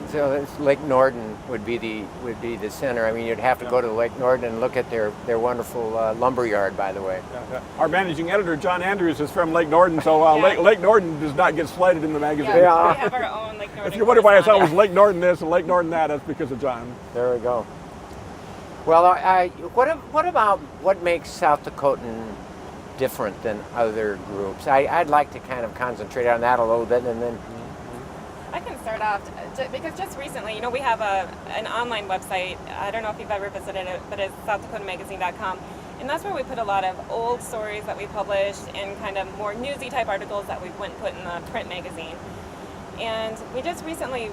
So Lake Norden would be the center. I mean, you'd have to go to Lake Norden and look at their wonderful lumber yard, by the way. Our managing editor, John Andrews, is from Lake Norden, so Lake Norden does not get slighted in the magazine. Yeah, we have our own Lake Norden. If you wonder why it's always Lake Norden this and Lake Norden that, that's because of John. There we go. Well, what about what makes South Dakotan different than other groups? I'd like to kind of concentrate on that a little bit, and then I can start off because just recently, you know, we have an online website. I don't know if you've ever visited it, but it's SouthDakotaMagazine.com, and that's where we put a lot of old stories that we published and kind of more newsy type articles that we wouldn't put in the print magazine. And we just recently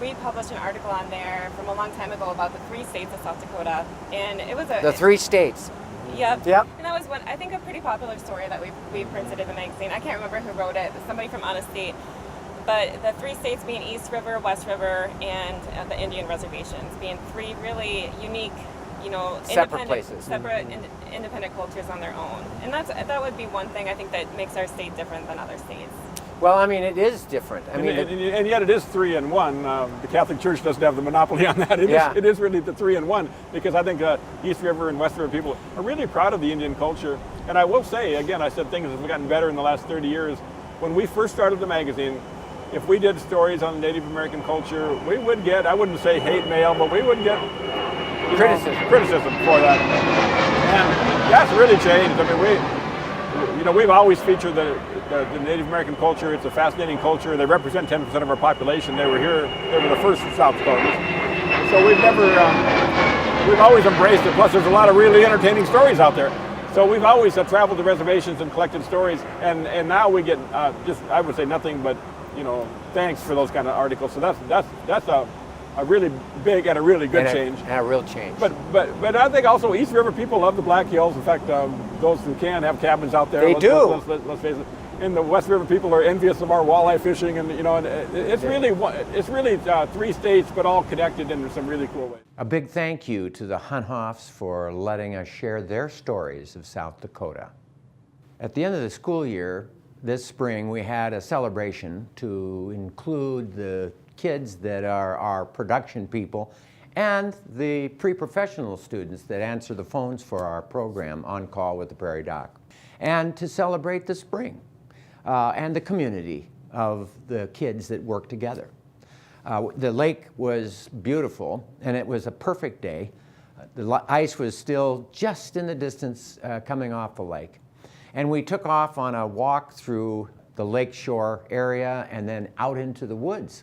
republished an article on there from a long time ago about the 3 states of South Dakota, and it was the 3 states. Yep. Yep. And that was one, I think, a pretty popular story that we printed in the magazine. I can't remember who wrote it. Somebody from out of state. But the 3 states being East River, West River, and the Indian reservations being 3 really unique, you know, separate places, independent cultures on their own. And that would be one thing I think that makes our state different than other states. Well, I mean, it is different. And yet it is 3 in 1. The Catholic Church doesn't have the monopoly on that. It is really the 3 in 1, because I think East River and West River people are really proud of the Indian culture. And I will say, again, I said things have gotten better in the last 30 years. When we first started the magazine, if we did stories on Native American culture, we would get, I wouldn't say hate mail, but we would get criticism for that. And that's really changed. I mean, we've always featured the Native American culture. It's a fascinating culture. They represent 10% of our population. They were the first South Dakotans. So we've always embraced it. Plus, there's a lot of really entertaining stories out there. So we've always traveled to reservations and collected stories. And now we get I would say nothing but, thanks for those kind of articles. So that's a really big and a really good change. And a real change. But I think also East River people love the Black Hills. In fact, those who can have cabins out there. They do. Let's face it. And the West River people are envious of our walleye fishing, and it's really 3 states, but all connected in some really cool ways. A big thank you to the Hunhoffs for letting us share their stories of South Dakota. At the end of the school year, this spring, we had a celebration to include the kids that are our production people and the pre-professional students that answer the phones for our program, On Call with the Prairie Doc, and to celebrate the spring and the community of the kids that work together. The lake was beautiful, and it was a perfect day. The ice was still just in the distance coming off the lake. And we took off on a walk through the lakeshore area and then out into the woods.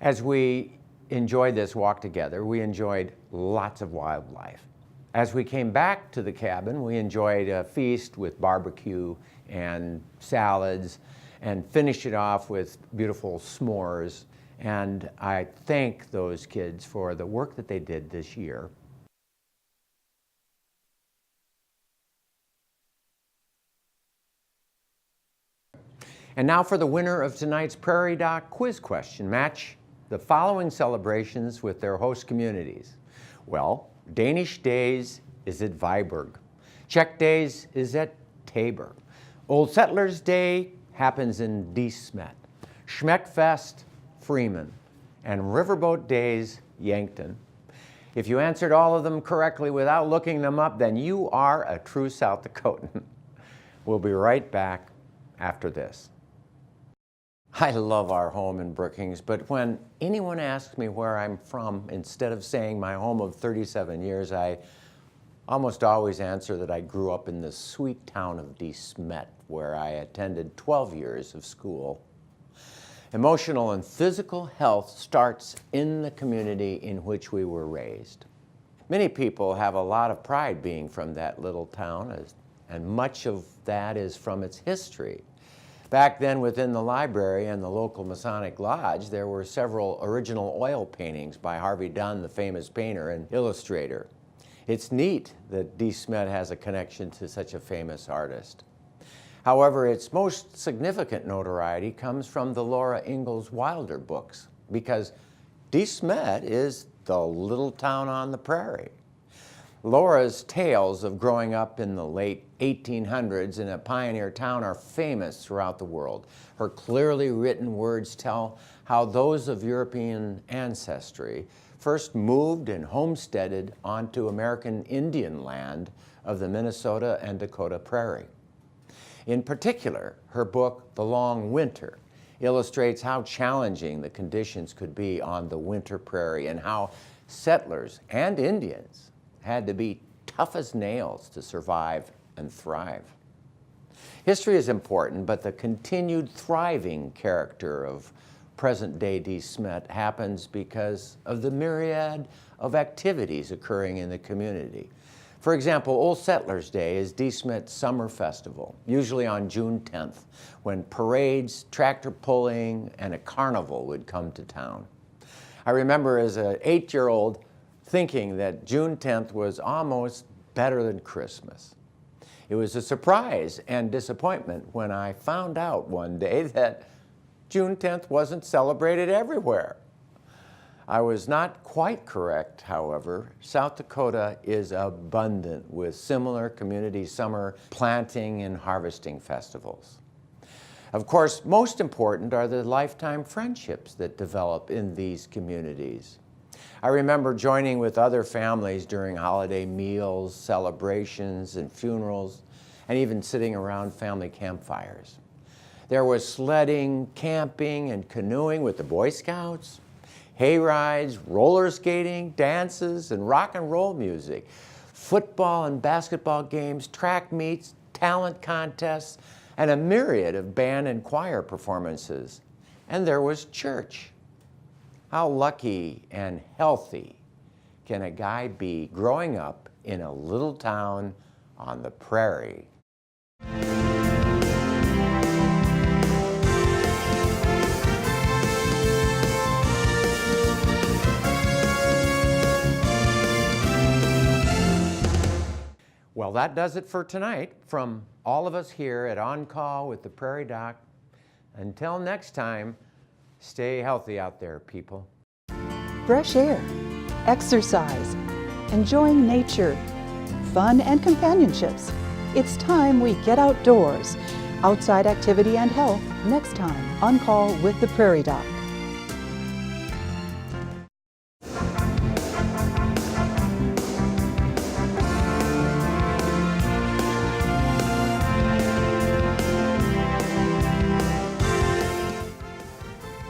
As we enjoyed this walk together, we enjoyed lots of wildlife. As we came back to the cabin, we enjoyed a feast with barbecue and salads and finished it off with beautiful s'mores. And I thank those kids for the work that they did this year. And now for the winner of tonight's Prairie Doc quiz question. Match the following celebrations with their host communities. Well, Danish Days is at Viborg. Czech Days is at Tabor. Old Settlers Day happens in De Smet. Schmeckfest, Freeman. And Riverboat Days, Yankton. If you answered all of them correctly without looking them up, then you are a true South Dakotan. We'll be right back after this. I love our home in Brookings, but when anyone asks me where I'm from, instead of saying my home of 37 years, I almost always answer that I grew up in the sweet town of De Smet, where I attended 12 years of school. Emotional and physical health starts in the community in which we were raised. Many people have a lot of pride being from that little town, and much of that is from its history. Back then, within the library and the local Masonic Lodge, there were several original oil paintings by Harvey Dunn, the famous painter and illustrator. It's neat that De Smet has a connection to such a famous artist. However, its most significant notoriety comes from the Laura Ingalls Wilder books, because De Smet is the little town on the prairie. Laura's tales of growing up in the late 1800s in a pioneer town are famous throughout the world. Her clearly written words tell how those of European ancestry first moved and homesteaded onto American Indian land of the Minnesota and Dakota Prairie. In particular, her book, The Long Winter, illustrates how challenging the conditions could be on the winter prairie and how settlers and Indians had to be tough as nails to survive and thrive. History is important, but the continued thriving character of present-day De Smet happens because of the myriad of activities occurring in the community. For example, Old Settlers Day is De Smet's summer festival, usually on June 10th, when parades, tractor pulling, and a carnival would come to town. I remember as an 8-year-old thinking that June 10th was almost better than Christmas. It was a surprise and disappointment when I found out one day that June 10th wasn't celebrated everywhere. I was not quite correct, however. South Dakota is abundant with similar community summer planting and harvesting festivals. Of course, most important are the lifetime friendships that develop in these communities. I remember joining with other families during holiday meals, celebrations, and funerals, and even sitting around family campfires. There was sledding, camping, and canoeing with the Boy Scouts, hay rides, roller skating, dances, and rock and roll music, football and basketball games, track meets, talent contests, and a myriad of band and choir performances. And there was church. How lucky and healthy can a guy be growing up in a little town on the prairie? Well, that does it for tonight. From all of us here at On Call with the Prairie Doc, until next time, stay healthy out there, people. Fresh air, exercise, enjoying nature, fun and companionships. It's time we get outdoors. Outside activity and health next time on Call with the Prairie Doc.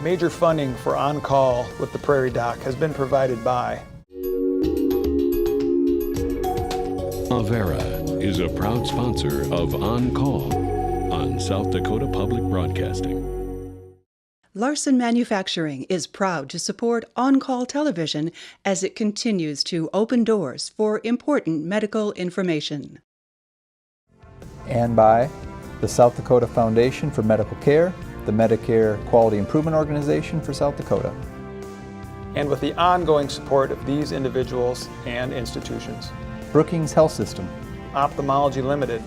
Major funding for On Call with the Prairie Doc has been provided by Avera is a proud sponsor of On Call on South Dakota Public Broadcasting. Larson Manufacturing is proud to support On Call Television as it continues to open doors for important medical information. And by the South Dakota Foundation for Medical Care, the Medicare Quality Improvement Organization for South Dakota. and with the ongoing support of these individuals and institutions. Brookings Health System, Ophthalmology Limited,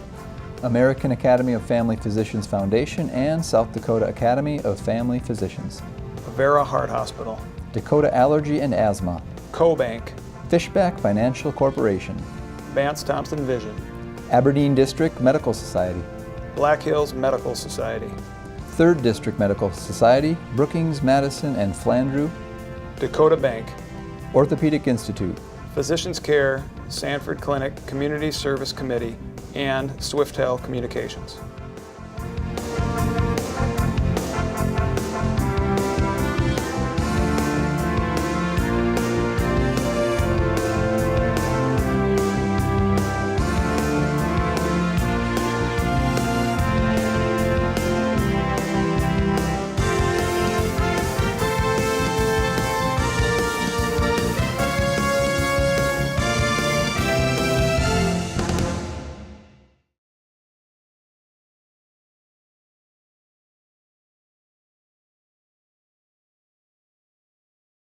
American Academy of Family Physicians Foundation, and South Dakota Academy of Family Physicians. Avera Heart Hospital, Dakota Allergy and Asthma, CoBank, Fishback Financial Corporation, Vance Thompson Vision, Aberdeen District Medical Society, Black Hills Medical Society, 3rd District Medical Society, Brookings, Madison, and Flandreau, Dakota Bank, Orthopedic Institute, Physicians Care, Sanford Clinic Community Service Committee, and Swiftel Communications.